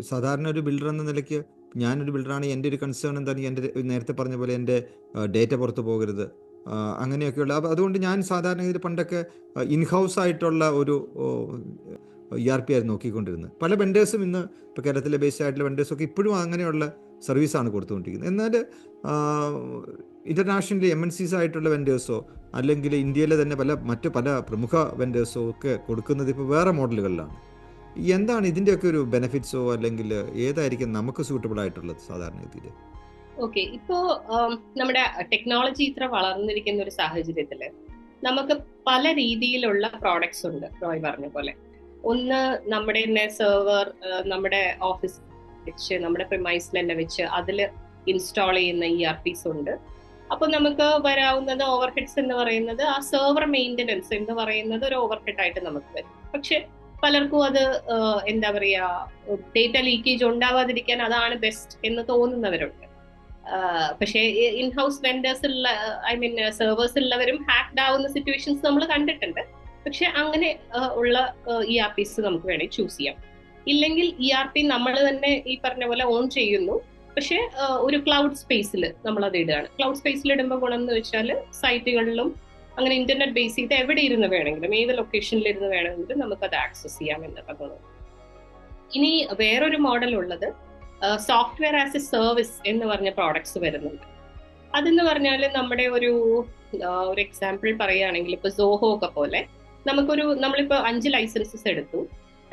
സാധാരണ ഒരു ബിൽഡർ എന്ന നിലയ്ക്ക് ഞാനൊരു ബിൽഡറാണ്. എൻ്റെ ഒരു കൺസേൺ എന്താണ്, എൻ്റെ നേരത്തെ പറഞ്ഞ പോലെ എൻ്റെ ഡേറ്റ പുറത്ത് പോകരുത്, അങ്ങനെയൊക്കെയുള്ള. അപ്പോൾ അതുകൊണ്ട് ഞാൻ സാധാരണ ഇതിൽ പണ്ടൊക്കെ ഇൻഹൗസ് ആയിട്ടുള്ള ഒരു ERP ആയിരുന്നു നോക്കിക്കൊണ്ടിരുന്നത്. പല വെൻഡേഴ്സും ഇന്ന് ഇപ്പോൾ കേരളത്തിലെ ബേസ്ഡ് ആയിട്ടുള്ള വെൻഡേഴ്സൊക്കെ ഇപ്പോഴും അങ്ങനെയുള്ള സർവീസാണ് കൊടുത്തുകൊണ്ടിരിക്കുന്നത്. എന്നാൽ ഇൻ്റർനാഷണലി MNCs ആയിട്ടുള്ള വെൻഡേഴ്സോ അല്ലെങ്കിൽ ഇന്ത്യയിലെ തന്നെ മറ്റു പല പ്രമുഖ വെൻഡേഴ്സോ ഒക്കെ കൊടുക്കുന്നത് ഇപ്പോൾ വേറെ മോഡലുകളിലാണ്. എന്താണ് ഇതിൻ്റെയൊക്കെ ഒരു ബെനിഫിറ്റ്സോ, അല്ലെങ്കിൽ ഏതായിരിക്കും നമുക്ക് സൂട്ടബിൾ ആയിട്ടുള്ളത് സാധാരണ രീതിയിൽ? ഓക്കെ, ഇപ്പോ നമ്മുടെ ടെക്നോളജി ഇത്ര വളർന്നിരിക്കുന്ന ഒരു സാഹചര്യത്തില് നമുക്ക് പല രീതിയിലുള്ള പ്രോഡക്ട്സ് ഉണ്ട്. റോയ് പറഞ്ഞ പോലെ, ഒന്ന് നമ്മുടെ തന്നെ സെർവർ, നമ്മുടെ ഓഫീസ് വെച്ച്, നമ്മുടെ പ്രിമൈസിൽ തന്നെ വെച്ച് അതിൽ ഇൻസ്റ്റാൾ ചെയ്യുന്ന ERPs ഉണ്ട്. അപ്പൊ നമുക്ക് വരാവുന്നത് ഓവർഹെഡ്സ് എന്ന് പറയുന്നത്, ആ സെർവർ മെയിൻ്റനൻസ് എന്ന് പറയുന്നത് ഒരു ഓവർഹെഡ് ആയിട്ട് നമുക്ക് വരും. പക്ഷെ പലർക്കും അത് എന്താ പറയാ, ഡേറ്റ ലീക്കേജ് ഉണ്ടാവാതിരിക്കാൻ അതാണ് ബെസ്റ്റ് എന്ന് തോന്നുന്നവരുണ്ട്. പക്ഷേ ഇൻഹൗസ് വെൻഡേഴ്സ് ഉള്ള, സെർവേഴ്സ് ഉള്ളവരും ഹാക്ഡ് ആവുന്ന സിറ്റുവേഷൻസ് നമ്മൾ കണ്ടിട്ടുണ്ട്. പക്ഷെ അങ്ങനെ ഉള്ള ERPs നമുക്ക് വേണമെങ്കിൽ ചൂസ് ചെയ്യാം. ഇല്ലെങ്കിൽ ERP നമ്മൾ തന്നെ ഈ പറഞ്ഞ പോലെ ഓൺ ചെയ്യുന്നു, പക്ഷെ ഒരു ക്ലൗഡ് സ്പേസിൽ നമ്മൾ അത് ഇടുകയാണ്. ക്ലൗഡ് സ്പേസിൽ ഇടുമ്പോൾ ഗുണം എന്ന് വെച്ചാൽ സൈറ്റുകളിലും അങ്ങനെ ഇന്റർനെറ്റ് ബേസ് ചെയ്ത് എവിടെ ഇരുന്ന് വേണമെങ്കിലും, ഏത് ലൊക്കേഷനിൽ ഇരുന്ന് വേണമെങ്കിലും നമുക്കത് ആക്സസ് ചെയ്യാം എന്നുള്ളതാണ്. ഇനി വേറൊരു മോഡൽ ഉള്ളത് സോഫ്റ്റ്വെയർ ആസ് എ സർവീസ് എന്ന് പറഞ്ഞ പ്രോഡക്ട്സ് വരുന്നുണ്ട്. അതെന്ന് പറഞ്ഞാൽ നമ്മുടെ ഒരു എക്സാമ്പിൾ പറയുകയാണെങ്കിൽ, ഇപ്പൊ സോഹോ ഒക്കെ പോലെ നമ്മളിപ്പോ 5 ലൈസൻസസ് എടുത്തു.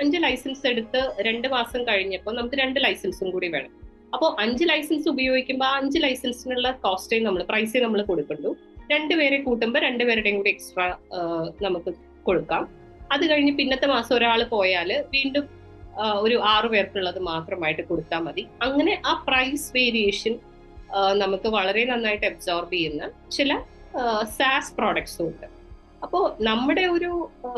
5 ലൈസൻസ് എടുത്ത് 2 മാസം കഴിഞ്ഞപ്പോൾ നമുക്ക് 2 ലൈസൻസും കൂടി വേണം. അപ്പോൾ 5 ലൈസൻസ് ഉപയോഗിക്കുമ്പോൾ ആ 5 ലൈസൻസിനുള്ള പ്രൈസേ നമ്മൾ കൊടുക്കുള്ളൂ. 2 പേരെ കൂട്ടുമ്പോൾ 2 പേരുടെയും കൂടി എക്സ്ട്രാ നമുക്ക് കൊടുക്കാം. അത് കഴിഞ്ഞ് പിന്നത്തെ മാസം ഒരാൾ പോയാൽ വീണ്ടും ഒരു 6 പേർക്കുള്ളത് മാത്രമായിട്ട് കൊടുത്താൽ മതി. അങ്ങനെ ആ പ്രൈസ് വേരിയേഷൻ നമുക്ക് വളരെ നന്നായിട്ട് അബ്സോർബ് ചെയ്യുന്ന ചില SaaS പ്രോഡക്ട്സും ഉണ്ട്. അപ്പോൾ നമ്മുടെ ഒരു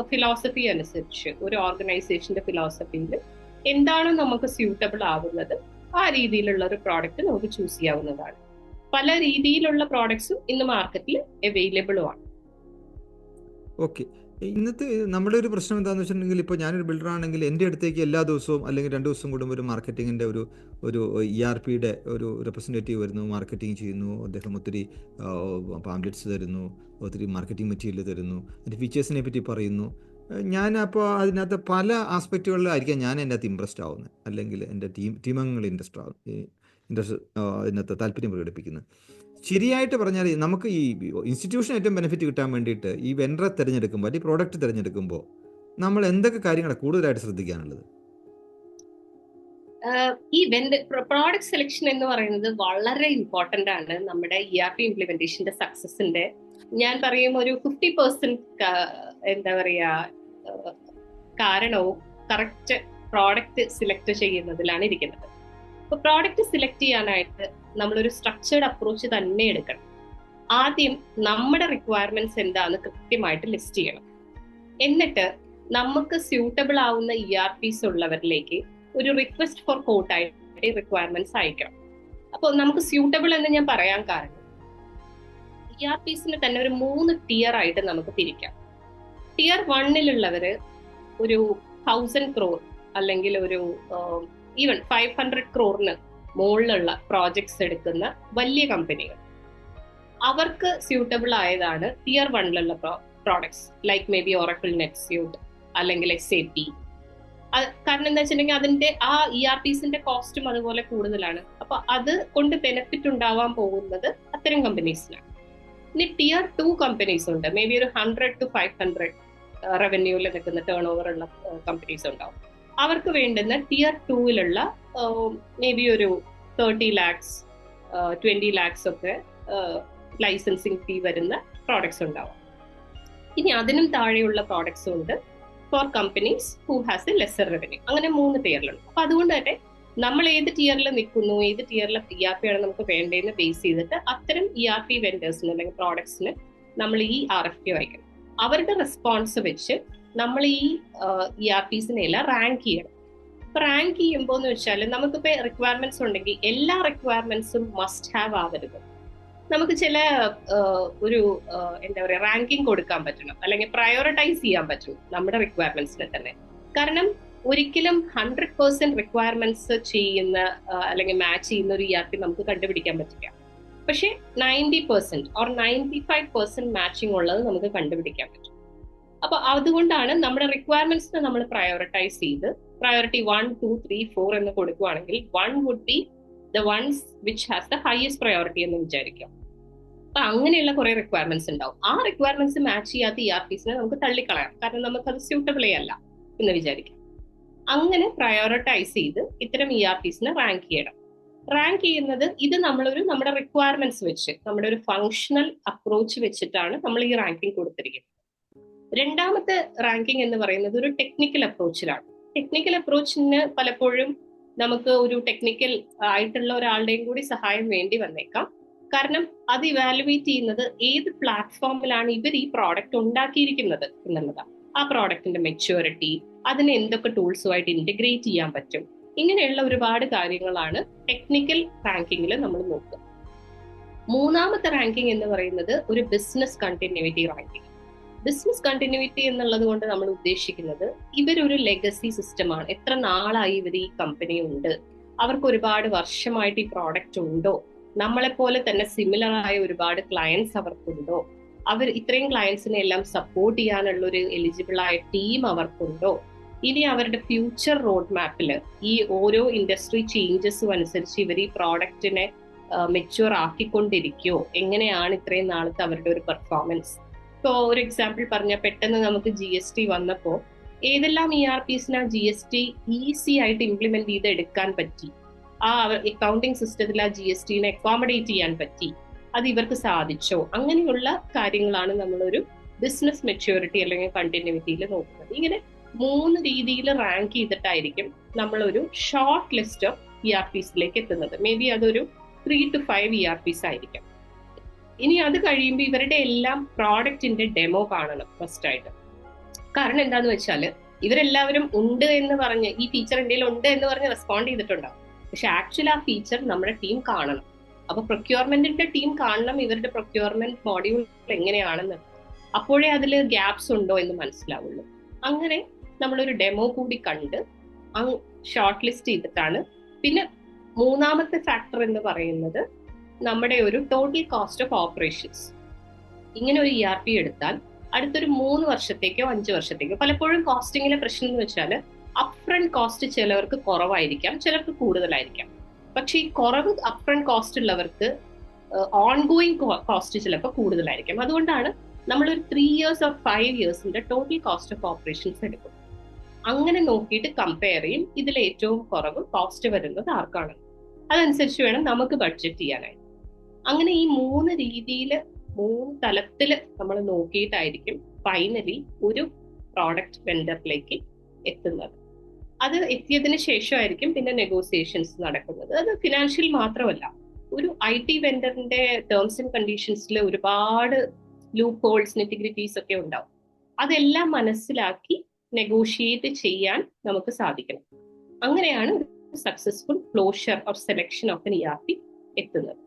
ഫിലോസഫി അനുസരിച്ച്, ഒരു ഓർഗനൈസേഷന്റെ ഫിലോസഫിയിൽ എന്താണോ നമുക്ക് സ്യൂട്ടബിൾ ആവുന്നത് ആ രീതിയിലുള്ള ഒരു പ്രോഡക്റ്റ് നമുക്ക് ചൂസ് ചെയ്യാവുന്നതാണ്. പല രീതിയിലുള്ള പ്രോഡക്ട്സും ഇന്ന് മാർക്കറ്റിൽ അവൈലബിളുമാണ്. ഓക്കെ, ഇന്നത്തെ നമ്മുടെ ഒരു പ്രശ്നം എന്താണെന്ന് വെച്ചിട്ടുണ്ടെങ്കിൽ, ഇപ്പോൾ ഞാനൊരു ബിൽഡറാണെങ്കിൽ എൻ്റെ അടുത്തേക്ക് എല്ലാ ദിവസവും അല്ലെങ്കിൽ 2 ദിവസം കൂടുമ്പോൾ ഒരു മാർക്കറ്റിങ്ങിൻ്റെ ഒരു ERPയുടെ ഒരു റെപ്രസെൻറ്റേറ്റീവ് വരുന്നു, മാർക്കറ്റിംഗ് ചെയ്യുന്നു. അദ്ദേഹം ഒത്തിരി പാംപ്ലെറ്റ്സ് തരുന്നു, ഒത്തിരി മാർക്കറ്റിംഗ് മെറ്റീരിയൽ തരുന്നു, അതിൻ്റെ ഫീച്ചേഴ്സിനെ പറ്റി പറയുന്നു. ഞാൻ അപ്പോൾ അതിനകത്ത് പല ആസ്പെക്റ്റുകളിലായിരിക്കാം ഞാൻ അതിനകത്ത് ഇൻട്രസ്റ്റ് ആവുന്നത്, അല്ലെങ്കിൽ എൻ്റെ ടീമംഗങ്ങൾ ഇതിനകത്ത് താല്പര്യം പ്രകടിപ്പിക്കുന്നത്. ശരിയായിട്ട് പറഞ്ഞാൽ നമുക്ക് ഈ ഇൻസ്റ്റിറ്റ്യൂഷൻ ഏറ്റവും ബെനിഫിറ്റ് കിട്ടാൻ വേണ്ടിയിട്ട് ഈ വെൻഡറെ തിരഞ്ഞെടുക്കുമ്പോൾ, അല്ലെങ്കിൽ പ്രോഡക്റ്റ് തിരഞ്ഞെടുക്കുമ്പോൾ നമ്മൾ എന്തൊക്കെ കാര്യങ്ങളാണ് കൂടുതലായിട്ട് ശ്രദ്ധിക്കാനുള്ളത്? ഈ പ്രോഡക്റ്റ് സെലക്ഷൻ എന്ന് പറയുന്നത് വളരെ ഇമ്പോർട്ടന്റ് ആണ് നമ്മുടെ ERP ഇംപ്ലിമെന്റേഷന്റെ സക്സസിന്റെ. ഞാൻ പറയും ഒരു 50% എന്താ പറയാ കാരണവും കറക്റ്റ് പ്രോഡക്റ്റ് സെലക്ട് ചെയ്യുന്നതിലാണ് ഇരിക്കുന്നത്. ഇപ്പൊ പ്രോഡക്റ്റ് സെലക്ട് ചെയ്യാനായിട്ട് നമ്മളൊരു സ്ട്രക്ചേർഡ് അപ്രോച്ച് തന്നെ എടുക്കണം. ആദ്യം നമ്മുടെ റിക്വയർമെന്റ്സ് എന്താണെന്ന് കൃത്യമായിട്ട് ലിസ്റ്റ് ചെയ്യണം. എന്നിട്ട് നമുക്ക് സ്യൂട്ടബിൾ ആവുന്ന ERPs ഉള്ളവരിലേക്ക് ഒരു റിക്വസ്റ്റ് ഫോർ കോട്ട് ആയിട്ട് റിക്വയർമെന്റ്സ് അയക്കണം. അപ്പോൾ നമുക്ക് സ്യൂട്ടബിൾ എന്ന് ഞാൻ പറയാൻ കാരണം, ERPsന് തന്നെ ഒരു 3 tier ആയിട്ട് നമുക്ക് തിരിക്കാം. Tier 1 ഒരു 1000 crore അല്ലെങ്കിൽ ഒരു ഈവൻ 500 crore മുകളിലുള്ള പ്രോജക്ട്സ് എടുക്കുന്ന വലിയ കമ്പനികൾ, അവർക്ക് സ്യൂട്ടബിൾ ആയതാണ് Tier 1 products, like may be Oracle, NetSuite അല്ലെങ്കിൽ SAP. കാരണം എന്താ വെച്ചിട്ടുണ്ടെങ്കിൽ അതിന്റെ ആ ERPsന്റെ കോസ്റ്റും അതുപോലെ കൂടുതലാണ്. അപ്പൊ അത് കൊണ്ട് ബെനിഫിറ്റ് ഉണ്ടാവാൻ പോകുന്നത് അത്തരം കമ്പനീസിനാണ്. ഇനി Tier 2 കമ്പനീസ് ഉണ്ട്, മേ ബി ഒരു 100 to 500 റവന്യൂവിൽ നിൽക്കുന്ന ടേൺ ഓവർ ഉള്ള കമ്പനീസ് ഉണ്ടാവും. അവർക്ക് വേണ്ടുന്ന Tier 2 മേ ബി ഒരു 30 lakhs 20 lakhs ഒക്കെ ലൈസൻസിങ് ഫീ വരുന്ന പ്രോഡക്ട്സ് ഉണ്ടാവും. ഇനി അതിനും താഴെയുള്ള പ്രോഡക്ട്സും ഉണ്ട് for companies who has a lesser revenue. അങ്ങനെ 3 tier-ലുണ്ട്. അപ്പൊ അതുകൊണ്ട് തന്നെ നമ്മൾ ഏത് ടിയറിൽ നിൽക്കുന്നു, ഏത് ടിയറിലെ ERP ആണ് നമുക്ക് വേണ്ടതെന്ന് ബേസ് ചെയ്തിട്ട് അത്തരം ERP വെൻഡേഴ്സിന് അല്ലെങ്കിൽ പ്രോഡക്ട്സിന് നമ്മൾ ഈ RFQ അയക്കണം. അവരുടെ റെസ്പോൺസ് വെച്ച് നമ്മൾ ഈ ERPsനെ എല്ലാം റാങ്ക് ചെയ്യണം. ഇപ്പൊ റാങ്ക് ചെയ്യുമ്പോൾ എന്ന് വെച്ചാൽ നമുക്കിപ്പോ റിക്വയർമെന്റ്സ് ഉണ്ടെങ്കിൽ എല്ലാ റിക്വയർമെന്റ്സും മസ്റ്റ് ഹാവ് ആവരുത്. നമുക്ക് ചില ഒരു എന്താ പറയുക റാങ്കിങ് കൊടുക്കാൻ പറ്റണം, അല്ലെങ്കിൽ പ്രയോറിറ്റൈസ് ചെയ്യാൻ പറ്റണം നമ്മുടെ റിക്വയർമെന്റ്സിനെ തന്നെ. കാരണം ഒരിക്കലും 100% റിക്വയർമെന്റ്സ് ചെയ്യുന്ന അല്ലെങ്കിൽ മാച്ച് ചെയ്യുന്ന ഒരു ERP നമുക്ക് കണ്ടുപിടിക്കാൻ പറ്റില്ല. പക്ഷെ 90% ഓർ 95% മാച്ചിങ് ഉള്ളത് നമുക്ക് കണ്ടുപിടിക്കാൻ പറ്റും. അപ്പൊ അതുകൊണ്ടാണ് നമ്മുടെ റിക്വയർമെന്റ്സിനെ നമ്മൾ പ്രയോറിറ്റൈസ് ചെയ്ത് പ്രയോറിറ്റി 1, 2, 3, 4 എന്ന് കൊടുക്കുവാണെങ്കിൽ 1 would be the ones which has the highest priority എന്ന് വിചാരിക്കാം. അപ്പൊ അങ്ങനെയുള്ള കുറെ റിക്വയർമെന്റ്സ് ഉണ്ടാവും. ആ റിക്വയർമെന്റ്സ് മാച്ച് ചെയ്യാത്ത ERPസിനെ നമുക്ക് തള്ളിക്കളയാം, കാരണം നമുക്കത് സ്യൂട്ടബിളേ അല്ല എന്ന് വിചാരിക്കാം. അങ്ങനെ പ്രയോറിറ്റൈസ് ചെയ്ത് ഇത്തരം ERPസിനെ റാങ്ക് ചെയ്യണം. റാങ്ക് ചെയ്യുന്നത് ഇത് നമ്മുടെ റിക്വയർമെന്റ്സ് വെച്ച്, നമ്മുടെ ഒരു ഫങ്ഷണൽ അപ്രോച്ച് വെച്ചിട്ടാണ് നമ്മൾ ഈ റാങ്കിങ് കൊടുത്തിരിക്കുന്നത്. രണ്ടാമത്തെ റാങ്കിങ് എന്ന് പറയുന്നത് ഒരു ടെക്നിക്കൽ അപ്രോച്ചിലാണ്. ടെക്നിക്കൽ അപ്രോച്ചിന് പലപ്പോഴും നമുക്ക് ഒരു ടെക്നിക്കൽ ആയിട്ടുള്ള ഒരാളുടെയും കൂടി സഹായം വേണ്ടി വന്നേക്കാം. കാരണം അത് ഇവാലുവേറ്റ് ചെയ്യുന്നത് ഏത് പ്ലാറ്റ്ഫോമിലാണ് ഇവർ ഈ പ്രോഡക്റ്റ് ഉണ്ടാക്കിയിരിക്കുന്നത് എന്നുള്ളതാണ്. ആ പ്രോഡക്റ്റിന്റെ മെച്യൂരിറ്റി, അതിനെ എന്തൊക്കെ ടൂൾസുമായിട്ട് ഇന്റഗ്രേറ്റ് ചെയ്യാൻ പറ്റും, ഇങ്ങനെയുള്ള ഒരുപാട് കാര്യങ്ങളാണ് ടെക്നിക്കൽ റാങ്കിങ്ങിൽ നമ്മൾ നോക്കുക. മൂന്നാമത്തെ റാങ്കിങ് എന്ന് പറയുന്നത് ഒരു business continuity ranking. Business continuity എന്നുള്ളത് കൊണ്ട് നമ്മൾ ഉദ്ദേശിക്കുന്നത് ഇവരൊരു ലെഗസി സിസ്റ്റമാണ്. എത്ര നാളായി ഇവർ ഈ കമ്പനി ഉണ്ട്, അവർക്ക് ഒരുപാട് വർഷമായിട്ട് ഈ പ്രോഡക്റ്റ് ഉണ്ടോ, നമ്മളെപ്പോലെ തന്നെ സിമിലർ ആയ ഒരുപാട് ക്ലയൻസ് അവർക്കുണ്ടോ, അവർ ഇത്രയും ക്ലയൻസിനെ എല്ലാം സപ്പോർട്ട് ചെയ്യാനുള്ള ഒരു എലിജിബിൾ ആയ ടീം അവർക്കുണ്ടോ, ഇനി അവരുടെ ഫ്യൂച്ചർ റോഡ് മാപ്പിൽ ഈ ഓരോ ഇൻഡസ്ട്രി ചേഞ്ചസും അനുസരിച്ച് ഇവർ ഈ പ്രോഡക്റ്റിനെ മെച്യൂർ ആക്കിക്കൊണ്ടിരിക്കുമോ, എങ്ങനെയാണ് ഇത്രയും നാളത്തെ അവരുടെ ഒരു പെർഫോമൻസ്. ഇപ്പോൾ ഒരു എക്സാമ്പിൾ പറഞ്ഞാൽ പെട്ടെന്ന് നമുക്ക് GST വന്നപ്പോൾ ഏതെല്ലാം ERPസിനാ GST ഈസി ആയിട്ട് ഇംപ്ലിമെന്റ് ചെയ്ത് എടുക്കാൻ പറ്റി, ആ അക്കൗണ്ടിങ് സിസ്റ്റത്തിൽ ആ GSTനെ അക്കോമഡേറ്റ് ചെയ്യാൻ പറ്റി, അത് ഇവർക്ക് സാധിച്ചോ, അങ്ങനെയുള്ള കാര്യങ്ങളാണ് നമ്മളൊരു ബിസിനസ് മെച്യൂരിറ്റി അല്ലെങ്കിൽ കണ്ടിന്യൂറ്റിയിൽ നോക്കുന്നത്. ഇങ്ങനെ 3 രീതിയിൽ റാങ്ക് ചെയ്തിട്ടായിരിക്കും നമ്മളൊരു ഷോർട്ട് ലിസ്റ്റ് ഓഫ് ERPസിലേക്ക് എത്തുന്നത്. മേ ബി അതൊരു 3 to 5 ERPs ആയിരിക്കും. ഇനി അത് കഴിയുമ്പോൾ ഇവരുടെ എല്ലാം പ്രോഡക്റ്റിന്റെ ഡെമോ കാണണം ഫസ്റ്റ് ആയിട്ട്. കാരണം എന്താന്ന് വെച്ചാല് ഇവരെല്ലാവരും ഉണ്ട് എന്ന് പറഞ്ഞ്, ഈ ഫീച്ചർ എന്തെങ്കിലും ഉണ്ട് എന്ന് പറഞ്ഞ് റെസ്പോണ്ട് ചെയ്തിട്ടുണ്ടാവും. പക്ഷെ ആക്ച്വലി ആ ഫീച്ചർ നമ്മുടെ ടീം കാണണം. അപ്പൊ പ്രൊക്യൂർമെന്റിന്റെ ടീം കാണണം ഇവരുടെ പ്രൊക്യൂർമെന്റ് മോഡ്യൂൾ എങ്ങനെയാണെന്ന്. അപ്പോഴേ അതിൽ ഗ്യാപ്സ് ഉണ്ടോ എന്ന് മനസ്സിലാവുള്ളൂ. അങ്ങനെ നമ്മളൊരു ഡെമോ കൂടി കണ്ട് ഷോർട്ട് ലിസ്റ്റ് ചെയ്തിട്ടാണ്. പിന്നെ മൂന്നാമത്തെ ഫാക്ടർ എന്ന് പറയുന്നത് നമ്മുടെ ഒരു ടോട്ടൽ കോസ്റ്റ് ഓഫ് ഓപ്പറേഷൻസ്. ഇങ്ങനെ ഒരു ERP എടുത്താൽ അടുത്തൊരു 3 വർഷത്തേക്കോ 5 വർഷത്തേക്കോ, പലപ്പോഴും കോസ്റ്റിങ്ങിലെ പ്രശ്നം എന്ന് വെച്ചാൽ അപ്ഫ്രണ്ട് കോസ്റ്റ് ചിലവർക്ക് കുറവായിരിക്കാം, ചിലർക്ക് കൂടുതലായിരിക്കാം. പക്ഷെ ഈ കുറവ് അപ്ഫ്രണ്ട് കോസ്റ്റ് ഉള്ളവർക്ക് ഓൺഗോയിങ് കോസ്റ്റ് ചിലപ്പോൾ കൂടുതലായിരിക്കും. അതുകൊണ്ടാണ് നമ്മളൊരു 3 years or 5 yearsന്റെ ടോട്ടൽ കോസ്റ്റ് ഓഫ് ഓപ്പറേഷൻസ് എടുക്കും. അങ്ങനെ നോക്കിയിട്ട് കമ്പയർ ചെയ്യും ഇതിൽ ഏറ്റവും കുറവ് കോസ്റ്റ് വരുന്നത് ആർക്കാണ്, അതനുസരിച്ച് വേണം നമുക്ക് ബഡ്ജറ്റ് ചെയ്യാനായിട്ട്. അങ്ങനെ ഈ 3 രീതിയിൽ 3 തലത്തിൽ നമ്മൾ നോക്കിയിട്ടായിരിക്കും ഫൈനലി ഒരു പ്രോഡക്റ്റ് വെണ്ടറിലേക്ക് എത്തുന്നത്. അത് എത്തിയതിന് ശേഷമായിരിക്കും പിന്നെ നെഗോസിയേഷൻസ് നടക്കുന്നത്. അത് ഫിനാൻഷ്യൽ മാത്രമല്ല, ഒരു IT വെണ്ടറിന്റെ ടേംസ് ആൻഡ് കണ്ടീഷൻസിൽ ഒരുപാട് ലൂപ്പ് ഹോൾസ്, നെറ്റിഗ്രിറ്റീസ് ഒക്കെ ഉണ്ടാവും. അതെല്ലാം മനസ്സിലാക്കി നെഗോഷിയേറ്റ് ചെയ്യാൻ നമുക്ക് സാധിക്കണം. അങ്ങനെയാണ് successful closure or selection of N ERP എത്തുന്നത്.